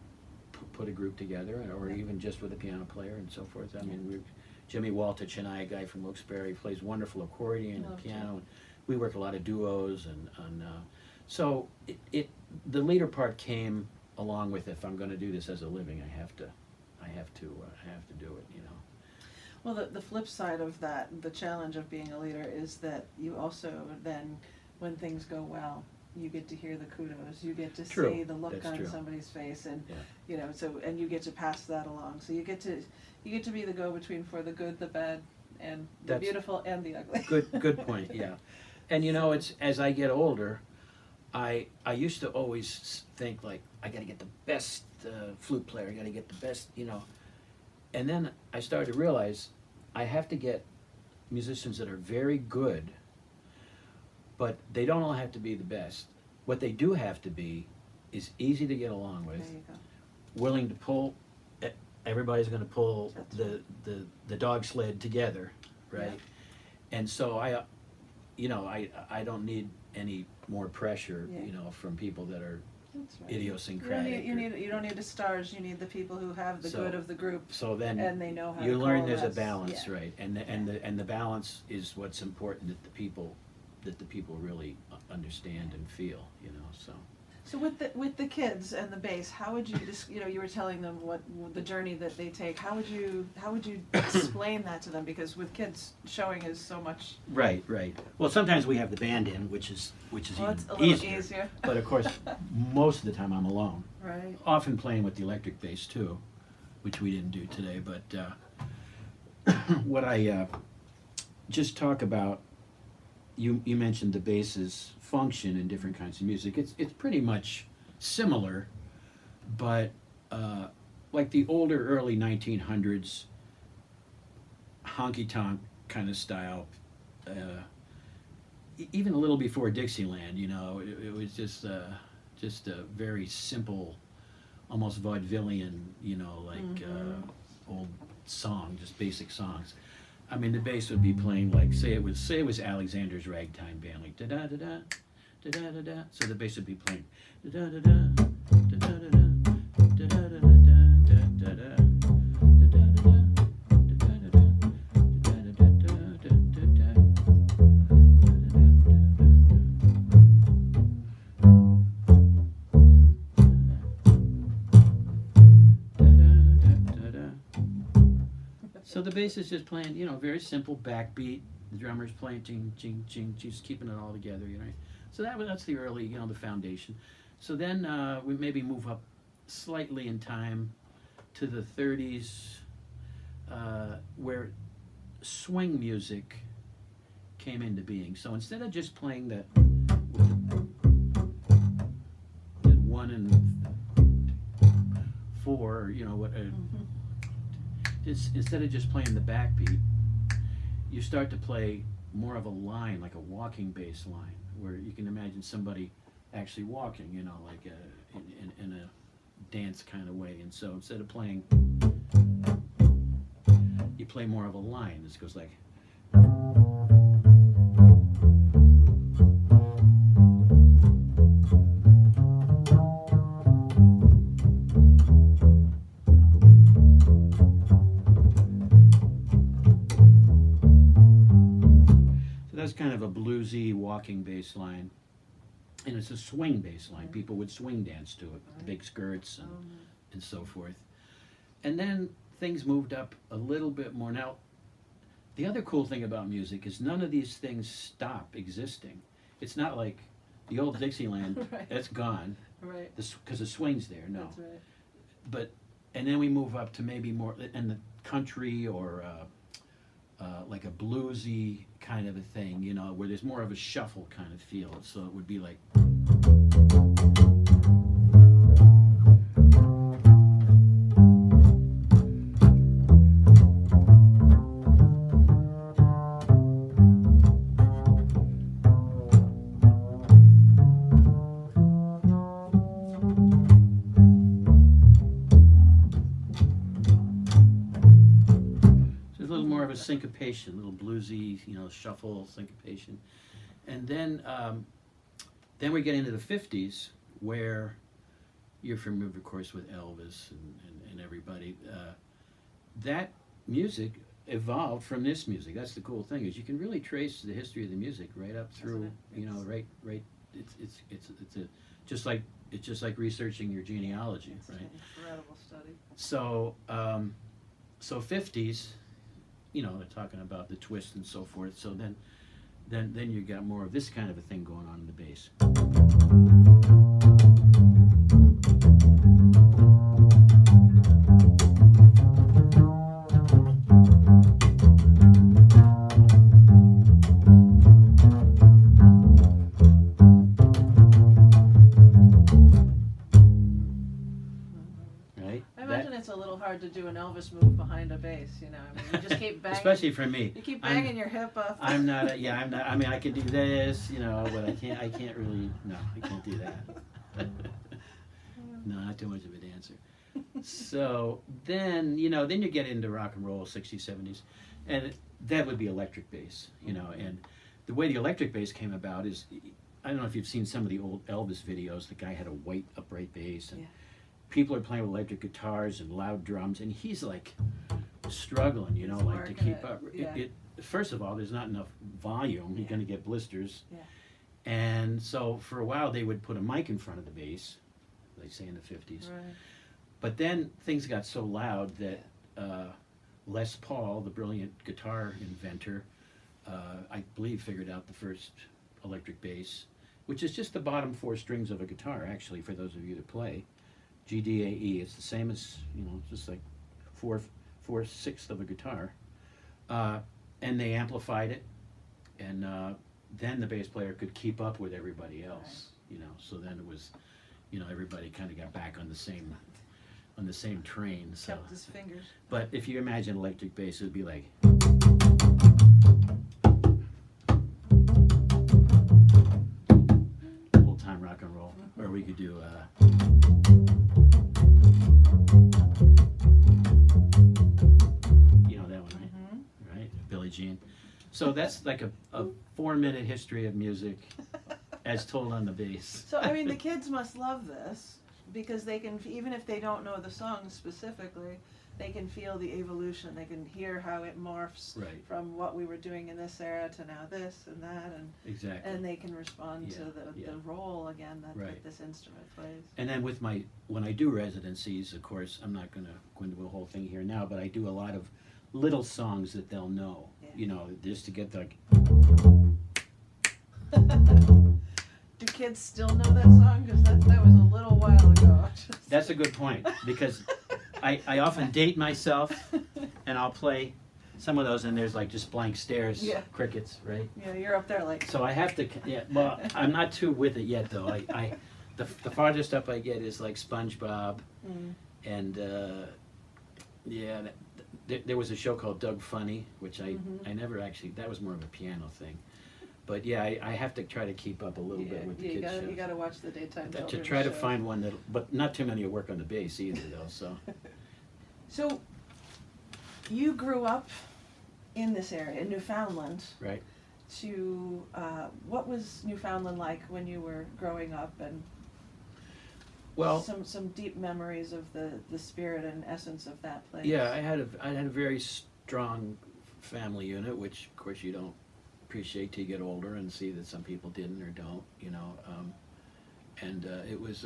put a group together, or even just with a piano player and so forth. I mean, Jimmy Waltich and I, a guy from Wilkes-Barre, plays wonderful accordion and Love piano. We work a lot of duos, and so the leader part came along with, if I'm going to do this as a living, I have to do it. You know. Well, the flip side of that, the challenge of being a leader, is that you also then, when things go well, you get to hear the kudos. You get to True. see the look That's on true. somebody's face, and Yeah. you know, and you get to pass that along. So you get to be the go-between for the good, the bad, and the That's- beautiful and the ugly. Good point. Yeah, and you know, it's as I get older, I used to always think like I got to get the best flute player. I got to get the best, you know, and then I started to realize I have to get musicians that are very good, but they don't all have to be the best. What they do have to be is easy to get along with, There you go. willing to pull. Everybody's going to pull That's the dog sled together, right? Yeah. And so I don't need any more pressure, Yeah. you know, from people that are That's right. idiosyncratic. You don't need the stars. You need the people who have the So- good of the group, So then and they know how you to learn there's a coalesce. balance, Yeah. right? And the balance is what's important, that the people really understand and feel, you know. So So with the kids and the bass, how would you you know, you were telling them what the journey that they take. How would you explain that to them? Because with kids, showing is so much. right. Well, sometimes we have the band in, which is Well, even it's a little easier. But of course, most of the time I'm alone. Right. Often playing with the electric bass too, which we didn't do today. But what I just talk about, you mentioned the bass's function in different kinds of music. It's pretty much similar, but like the older early 1900s honky tonk kind of style. Even a little before Dixieland, you know, it was just a very simple, almost vaudevillian, you know, like old song, just basic songs. I mean, the bass would be playing like, say it was Alexander's Ragtime Band, like da da da da da da da da. So the bass would be playing da da da da da da da da da da da da da da. So the bass is just playing, you know, very simple backbeat. The drummer's playing ching, ching, ching, just keeping it all together, you know. So that's the early, you know, the foundation. So then we maybe move up slightly in time to the 30s, where swing music came into being. So instead of just playing the 1 and 4, you know, what. Instead of just playing the backbeat, you start to play more of a line, like a walking bass line, where you can imagine somebody actually walking, you know, like in a dance kind of way. And so instead of playing, you play more of a line. This goes like. That's kind of a bluesy walking bass line, and it's a swing bass line. People would swing dance to it, the big skirts and so forth. And then things moved up a little bit more. Now, the other cool thing about music is none of these things stop existing. It's not like the old Dixieland, Right. that's gone, Right. because the swing's there, no. That's right. But, and then we move up to maybe more in the country or like a bluesy kind of a thing, you know, where there's more of a shuffle kind of feel. So it would be like. Syncopation, little bluesy, you know, shuffle, syncopation. And then we get into the 50s, where you're familiar, of course, with Elvis and everybody. That music evolved from this music. That's the cool thing, is you can really trace the history of the music right up through, you know, right. It's just like researching your genealogy, right? An incredible study. So 50s. You know, they're talking about the twist and so forth. So then you got more of this kind of a thing going on in the bass. It's a little hard to do an Elvis move behind a bass, you know. I mean, you just keep banging. Especially for me. You keep banging your hip up. I'm not. I mean, I can do this, you know, but I can't really. No, I can't do that. No, not too much of a dancer. So then, you know, then you get into rock and roll, 60s, 70s, and that would be electric bass, you know. And the way the electric bass came about is, I don't know if you've seen some of the old Elvis videos. The guy had a white upright bass, and people are playing with electric guitars and loud drums, and he's like struggling, you know, like to keep up. First of all, there's not enough volume. You're going to get blisters. Yeah. And so for a while, they would put a mic in front of the bass, they say in the 50s. Right. But then things got so loud that Les Paul, the brilliant guitar inventor, I believe figured out the first electric bass, which is just the bottom 4 strings of a guitar, actually, for those of you that play. G, D, A, E. It's the same as, you know, just like 4/6 of a guitar. And they amplified it, and then the bass player could keep up with everybody else, you know. So then it was, you know, everybody kind of got back on the same train. So. Kept his fingers. But if you imagine electric bass, it would be like. Old time rock and roll, or we could do. Jean. So that's like a 4-minute history of music as told on the bass. So I mean, the kids must love this, because they can, even if they don't know the songs specifically, they can feel the evolution. They can hear how it morphs from what we were doing in this era to now this and that, and and they can respond to the role again that this instrument plays. And then when I do residencies, of course, I'm not going to go into the whole thing here now, but I do a lot of little songs that they'll know, you know, just to get like. Do kids still know that song? Because that was a little while ago. That's a good point, because I often date myself, and I'll play some of those, and there's like just blank stares, crickets, right? Yeah, you're up there like. So I have to, well, I'm not too with it yet, though. The farthest up I get is like SpongeBob, and there was a show called Doug Funny, which I never actually, that was more of a piano thing. But yeah, I have to try to keep up a little bit with the kids shows. You got to watch the daytime television to try to shows. find one that, but not too many will work on the bass either, though. So. So, you grew up in this area, in Newfoundland. Right. What was Newfoundland like when you were growing up, and some deep memories of the spirit and essence of that place? Yeah, I had a very strong family unit, which of course you don't appreciate till you get older and see that some people didn't or don't, you know. It was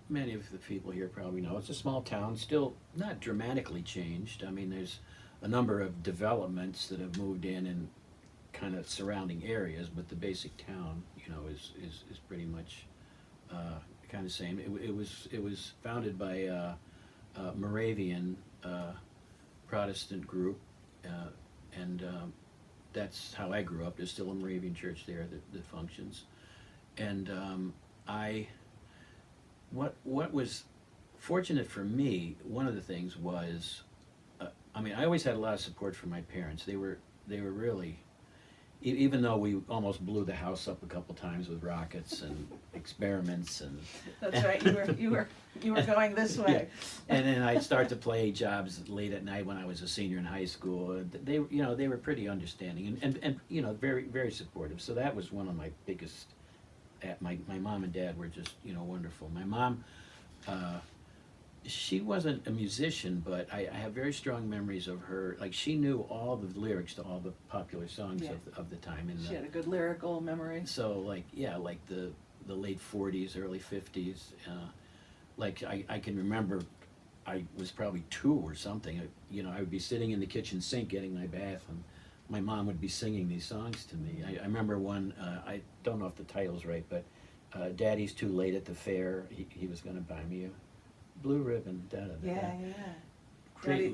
many of the people here probably know it's a small town, still not dramatically changed. I mean, there's a number of developments that have moved in kind of surrounding areas, but the basic town, you know, is pretty much kind of same. It was founded by a Moravian Protestant group and that's how I grew up. There's still a Moravian church there that functions, and what was fortunate for me, one of the things was, I mean, I always had a lot of support from my parents. They were really, even though we almost blew the house up a couple times with rockets and experiments and. That's right. You were going this way. Yeah. And then I'd start to play jobs late at night when I was a senior in high school. They were pretty understanding and very, very supportive. So that was one of my biggest. My mom and dad were just wonderful. My mom, she wasn't a musician, but I have very strong memories of her. Like, she knew all the lyrics to all the popular songs of the time. She had a good lyrical memory. So like the late 40s, early 50s. Like I can remember, I was probably 2 or something. I would be sitting in the kitchen sink getting my bath, and my mom would be singing these songs to me. I remember one, I don't know if the title's right, but Daddy's Too Late at the Fair. He was going to buy me a blue ribbon. Yeah.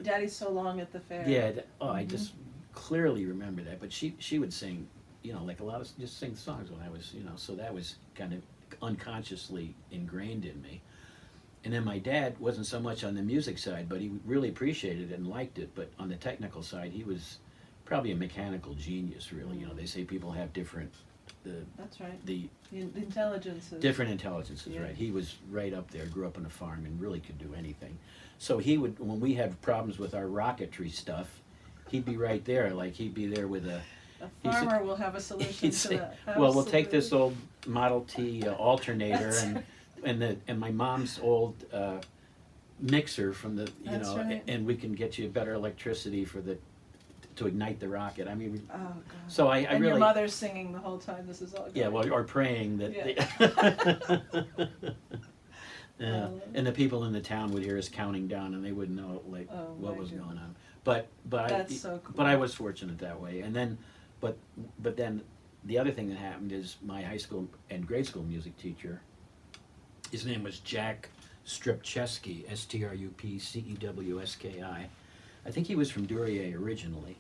Daddy's so long at the fair. Yeah. I just clearly remember that. But she would sing, like a lot of just sing songs when I was, so that was kind of unconsciously ingrained in me. And then my dad wasn't so much on the music side, but he really appreciated it and liked it. But on the technical side, he was probably a mechanical genius, really. They say people have different. That's right. The intelligences. Different intelligences, Yeah. right. He was right up there, grew up on a farm and really could do anything. So he would, when we had problems with our rocketry stuff, he'd be right there. Like, he'd be there with a farmer will have a solution he'd to say, that. well, we'll take this old Model T alternator and my mom's old mixer from the, That's right. and we can get you better electricity to ignite the rocket. I mean, Oh, God. so I And really. your mother's singing the whole time this is all going. Yeah, well, or praying that. Yeah. And the people in the town would hear us counting down, and they wouldn't know what was going on. But That's so cool. But I was fortunate that way. And then, but then, the other thing that happened is my high school and grade school music teacher. His name was Jack Strupczewski, Strupcewski. I think he was from Duryea originally,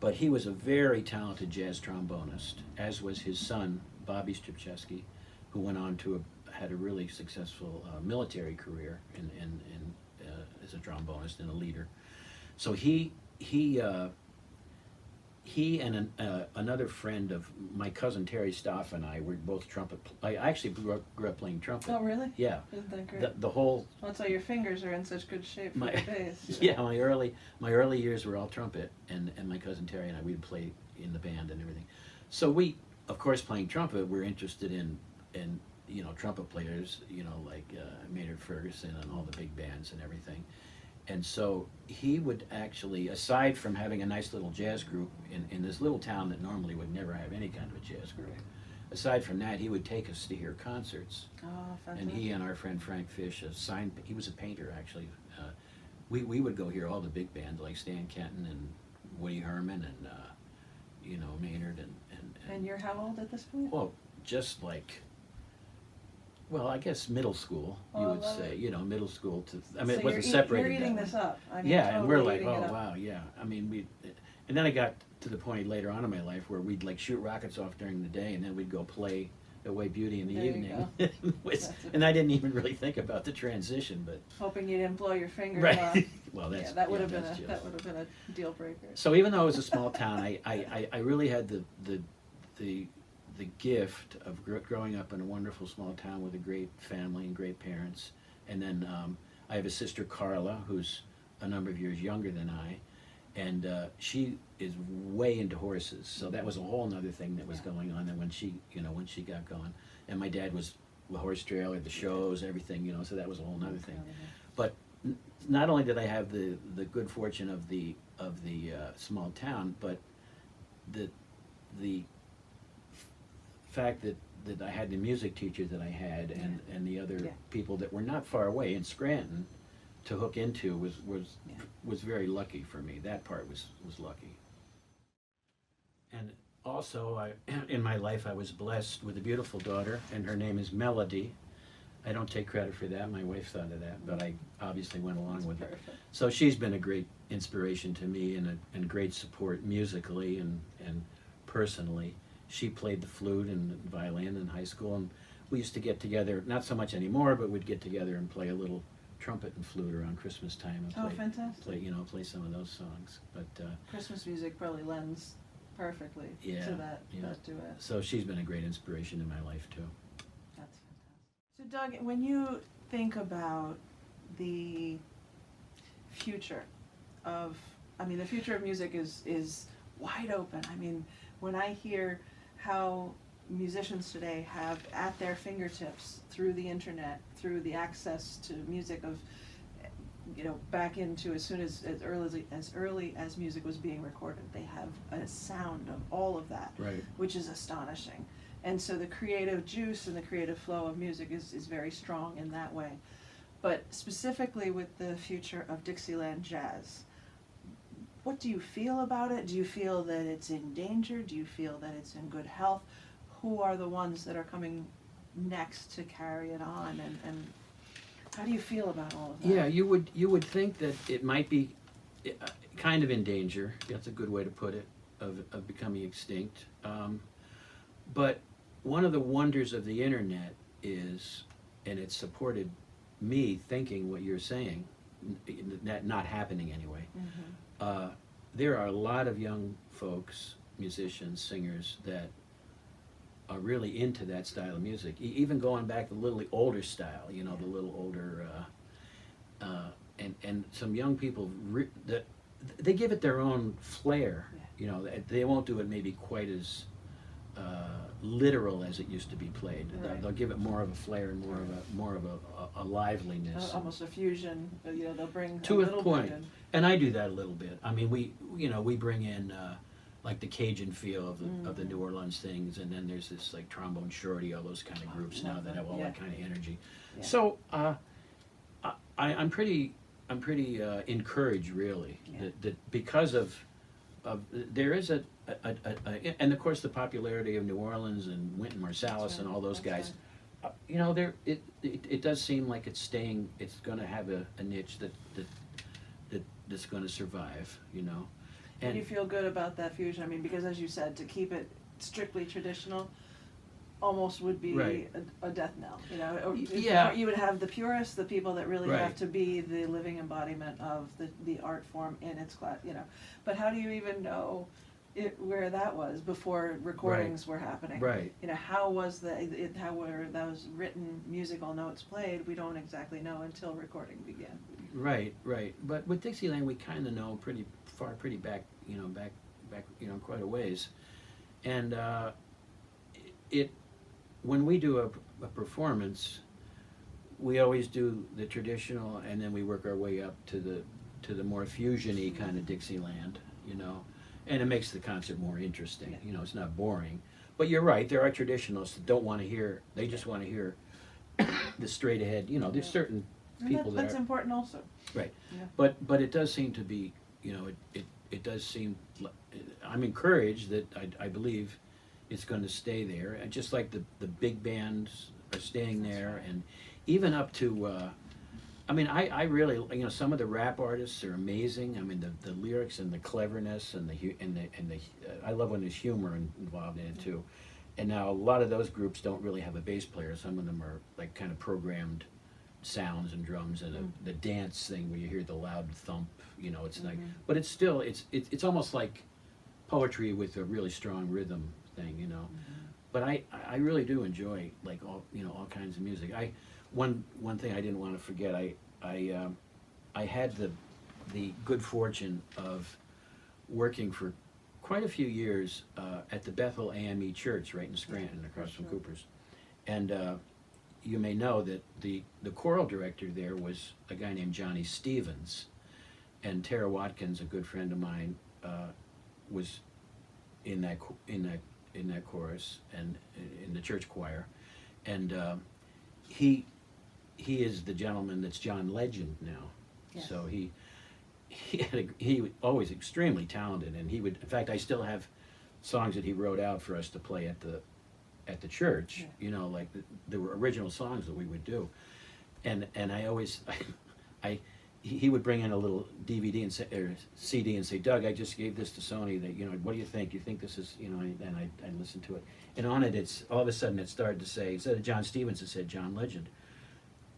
but he was a very talented jazz trombonist, as was his son, Bobby Strupczewski, who went on to had a really successful military career as a trombonist and a leader. So he and another friend of my cousin Terry Stoff and I were both trumpet. I actually grew up playing trumpet. Oh, really? Yeah. Isn't that great? The whole. Well, that's why your fingers are in such good shape for My- the bass. Yeah, my early years were all trumpet, and my cousin Terry and I, we'd play in the band and everything. So we, of course, playing trumpet, we're interested in trumpet players, like Maynard Ferguson and all the big bands and everything. And so he would actually, aside from having a nice little jazz group in this little town that normally would never have any kind of a jazz group, aside from that, he would take us to hear concerts. Oh, fantastic. And he and our friend Frank Fish, he was a painter actually. We would go hear all the big bands like Stan Kenton and Woody Herman and Maynard And you're how old at this point? well, just like. Well, I guess middle school, you Oh, I would love say, it. Middle school and it So wasn't separated. You're eating that this way. up. I mean, Yeah, and we're totally like, eating it oh up. wow, yeah. I mean, and then I got to the point later on in my life where we'd like shoot rockets off during the day, and then we'd go play Away Beauty in the There you evening. That's And I didn't even really think about the transition, but Hoping you didn't blow your fingers off. right. Well, that's Yeah, that would have been that's just- that would have been a deal breaker. So even though it was a small town, I really had the gift of growing up in a wonderful small town with a great family and great parents. And then I have a sister, Carla, who's a number of years younger than I, and she is way into horses. So that was a whole other thing that was going on. And when she got going, and my dad was the horse trailer, the shows, everything, so that was a whole other thing. But not only did I have the good fortune of the small town, but the fact that I had the music teacher that I had and the other people that were not far away in Scranton to hook into was very lucky for me. That part was lucky. And also, in my life, I was blessed with a beautiful daughter, and her name is Melody. I don't take credit for that. My wife thought of that, but I obviously went along with it. Perfect. So she's been a great inspiration to me and great support musically and personally. She played the flute and violin in high school, and we used to get together, not so much anymore, but we'd get together and play a little trumpet and flute around Christmas time and Oh, fantastic. play some of those songs. But Christmas music probably lends perfectly Yeah, to that, yeah. that duet. so she's been a great inspiration in my life too. That's fantastic. So Doug, when you think about the future of, I mean, the future of music is wide open. I mean, when I hear how musicians today have at their fingertips through the internet, through the access to music of, back into as early as music was being recorded, they have a sound of all of that, Right. which is astonishing. And so the creative juice and the creative flow of music is very strong in that way. But specifically with the future of Dixieland jazz, what do you feel about it? Do you feel that it's in danger? Do you feel that it's in good health? Who are the ones that are coming next to carry it on, and how do you feel about all of that? Yeah, you would think that it might be kind of in danger. That's a good way to put it, of becoming extinct. But one of the wonders of the internet is, and it supported me thinking what you're saying, not happening anyway. Mm-hmm. There are a lot of young folks, musicians, singers that are really into that style of music. Even going back a little older style, the little older, and some young people that they give it their own flair. Yeah. They won't do it maybe quite as literal as it used to be played. Right. They'll give it more of a flair and more of a liveliness. Almost a fusion. They'll bring To a little point. bit in. And I do that a little bit. I mean, we bring in like the Cajun feel of the New Orleans things, and then there's this like Trombone Shorty, all those kind of groups now that have all that kind of energy. Yeah. So I'm pretty encouraged, really, Yeah. that because of there is and of course the popularity of New Orleans and Wynton Marsalis and all those That's guys. It does seem like it's going to have a niche that's going to survive, And you feel good about that fusion? I mean, because as you said, to keep it strictly traditional almost would be Right. a death knell, Or Yeah. you would have the purists, the people that really Right. have to be the living embodiment of the art form in its class, But how do you even know where that was before recordings were happening? Right. How was how were those written musical notes played? We don't exactly know until recording began. Right. But with Dixieland, we kind of know pretty back, quite a ways. And when we do a performance, we always do the traditional, and then we work our way up to the more fusion-y kind of Dixieland, and it makes the concert more interesting. Yeah. It's not boring. But you're right, there are traditionalists that don't want to hear, they just want to hear the straight ahead, there's certain And people that that's are, important also. right. Yeah. But it does seem to be, it does seem, I'm encouraged that I believe it's going to stay there, and just like the big bands are staying That's there, right. and even up to, I really, some of the rap artists are amazing. I mean, the lyrics and the cleverness and the I love when there's humor involved in it too. And now a lot of those groups don't really have a bass player. Some of them are like kind of programmed sounds and drums and the dance thing where you hear the loud thump. It's like, but it's still it's almost like poetry with a really strong rhythm thing. But I really do enjoy like all kinds of music. One thing I didn't want to forget, I had the good fortune of working for quite a few years at the Bethel AME Church right in Scranton, across from Cooper's. And you may know that the choral director there was a guy named Johnny Stevens, and Tara Watkins, a good friend of mine, was in that chorus and in the church choir, and he is the gentleman that's John Legend now. Yes. So he was always extremely talented, and he would. In fact, I still have songs that he wrote out for us to play at at the church, Yeah. you know, like the original songs that we would do. And I always, he would bring in a little DVD and say, or CD and say, Doug, I just gave this to Sony. That, you know, what do you think? You think this is, you know? And I listened to it, and on it, it's all of a sudden it started to say, instead of John Stevens, it said John Legend.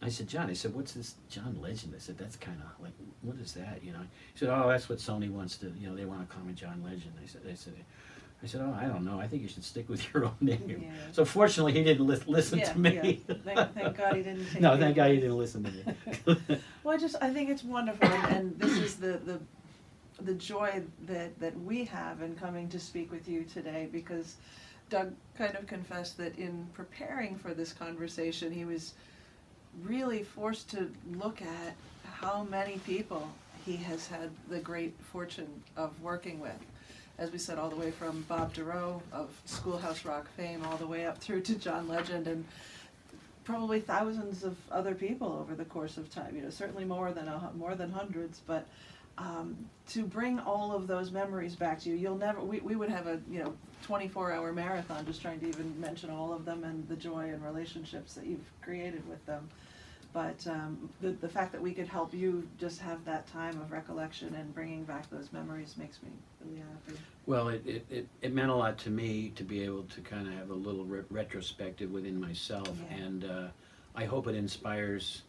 I said, John, I said, what's this John Legend? I said, that's kind of like, what is that? You know? He said, oh, that's what Sony wants to, you know, they want to call me John Legend. I said, oh, I don't know. I think you should stick with your own name. Yeah. So fortunately, he didn't listen to me. Yeah. Thank God he didn't take No, it. thank God he didn't listen to me. Well, I think it's wonderful, and this is the joy that we have in coming to speak with you today, because Doug kind of confessed that in preparing for this conversation, he was really forced to look at how many people he has had the great fortune of working with. As we said, all the way from Bob Dorough of Schoolhouse Rock fame all the way up through to John Legend, and probably thousands of other people over the course of time. You know, certainly more than hundreds. But to bring all of those memories back to you, you'll never. We would have a 24-hour marathon just trying to even mention all of them and the joy and relationships that you've created with them. But the fact that we could help you just have that time of recollection and bringing back those memories makes me really happy. Well, it meant a lot to me to be able to kind of have a little retrospective within myself, Yeah. and I hope it inspires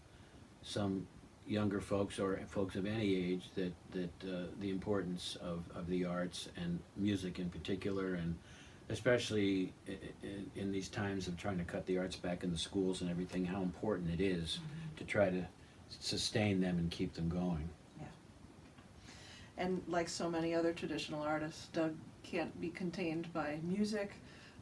some younger folks or folks of any age that the importance of the arts and music in particular, and especially in these times of trying to cut the arts back in the schools and everything, how important it is to try to sustain them and keep them going. Yeah. And like so many other traditional artists, Doug can't be contained by music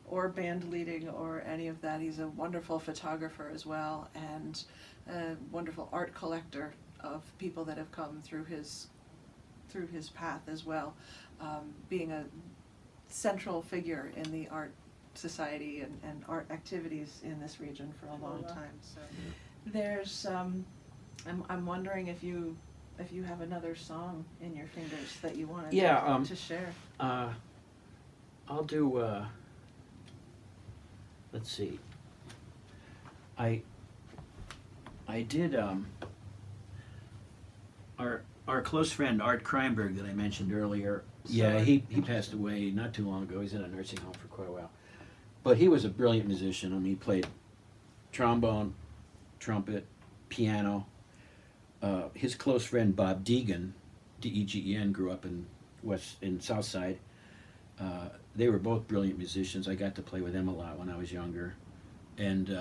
or band leading or any of that. He's a wonderful photographer as well, and a wonderful art collector of people that have come through his path as well, being a central figure in the art society and art activities in this region for a long time. So there's I'm wondering if you have another song in your fingers that you wanted to share. I'll do let's see, I did our close friend Art Kreinberg that I mentioned earlier. Yeah, he passed away not too long ago. He's in a nursing home for quite a while. But he was a brilliant musician. I mean, he played trombone, trumpet, piano. His close friend Bob Deegan, D-E-G-E-N, grew up in Southside. They were both brilliant musicians. I got to play with them a lot when I was younger. And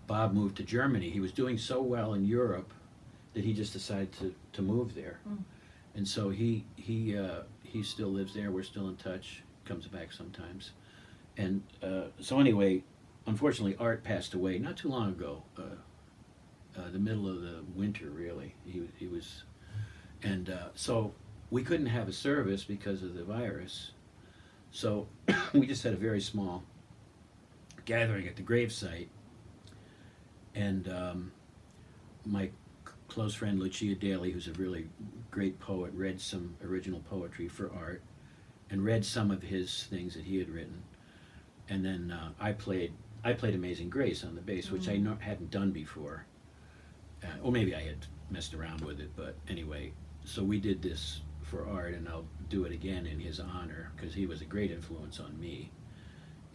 Bob moved to Germany. He was doing so well in Europe that he just decided to move there. And so he still lives there. We're still in touch. Comes back sometimes. And so anyway, unfortunately, Art passed away not too long ago. The middle of the winter, really. He was, and so we couldn't have a service because of the virus. So we just had a very small gathering at the gravesite. And my close friend Lucia Daly, who's a really great poet, read some original poetry for Art and read some of his things that he had written. And then I played Amazing Grace on the bass, which I hadn't done before. Or maybe I had messed around with it, but anyway, so we did this for Art, and I'll do it again in his honor, because he was a great influence on me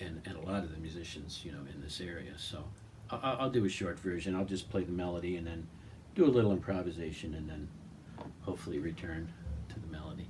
and a lot of the musicians, in this area. So I'll do a short version. I'll just play the melody and then do a little improvisation and then hopefully return to the melody.